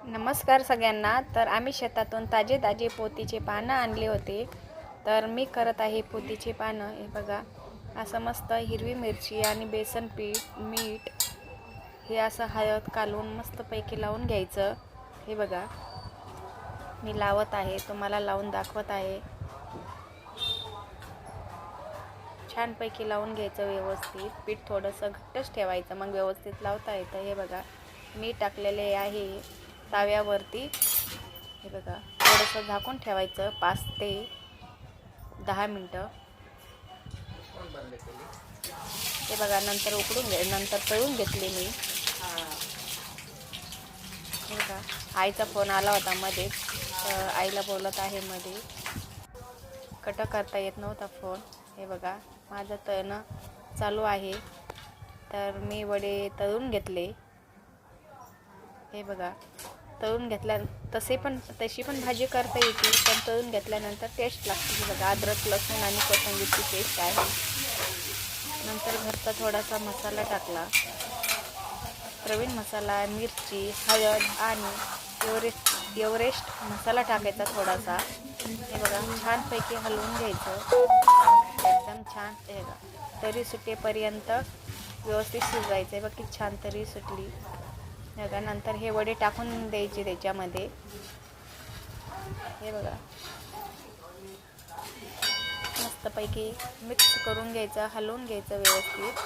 नमस्कार सगळ्यांना. तर आम्ही शेतातून ताजे ताजे पोतीचे पानं आणले होते. तर मी करत आहे पोतीचे पानं. हे बघा, असं मस्त हिरवी मिरची आणि बेसन पीठ, मीठ हे असं हळद कालवून मस्तपैकी लावून घ्यायचं. हे बघा, मी लावत आहे, तुम्हाला लावून दाखवत आहे. छानपैकी लावून घ्यायचं व्यवस्थित. पीठ थोडंसं घट्टच ठेवायचं, मग व्यवस्थित लावता येतं. हे बघा, मी टाकलेले आहे ताव्यावरती. हे बघा, थोडंसं झाकून ठेवायचं 5 ते 10 मिनटं. हे बघा, नंतर उकडून नंतर तळून घेतले मी. हे बघा, आईचा फोन आला होता मध्ये, तर आईला बोलत आहे मध्ये. कट करता येत नव्हता फोन. हे बघा, माझं तळणं चालू आहे. तर मी वडे तळून घेतले. हे बघा, तळून घेतल्या तशी पण भाजी करता येते, पण तळून घेतल्यानंतर टेस्ट लागते. हे बघा, अद्रक लसूण आणि कोथिंबीरची पेस्ट आहे. नंतर घरचा थोडासा मसाला टाकला, प्रवीण मसाला, मिरची, हळद आणि एव्हरेस्ट मसाला टाकायचा थोडासा. हे बघा, छानपैकी हलवून घ्यायचं एकदम छान. हे बघा, तरी सुटेपर्यंत व्यवस्थित शिजवायचं. आहे बघ, किती छान तरी सुटली. बघा, नंतर हे वडे टाकून द्यायचे त्याच्यामध्ये. हे बघा, मस्तपैकी मिक्स करून घ्यायचं, हलवून घ्यायचं व्यवस्थित.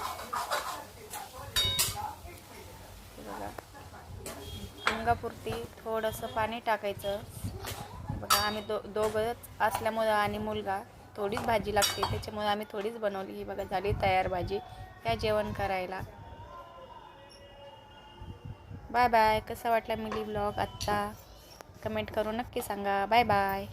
हे बघा, अंगापुरती थोडंसं पाणी टाकायचं. बघा, आम्ही दोघंच असल्यामुळं आणि मुलगा थोडीच भाजी लागते, त्याच्यामुळे आम्ही थोडीच बनवली. ही बघा, झाली तयार भाजी. या जेवण करायला. Bye bye. कसा वाटला मिनी ब्लॉग आत्ता कमेंट करून नक्की सांगा. Bye bye.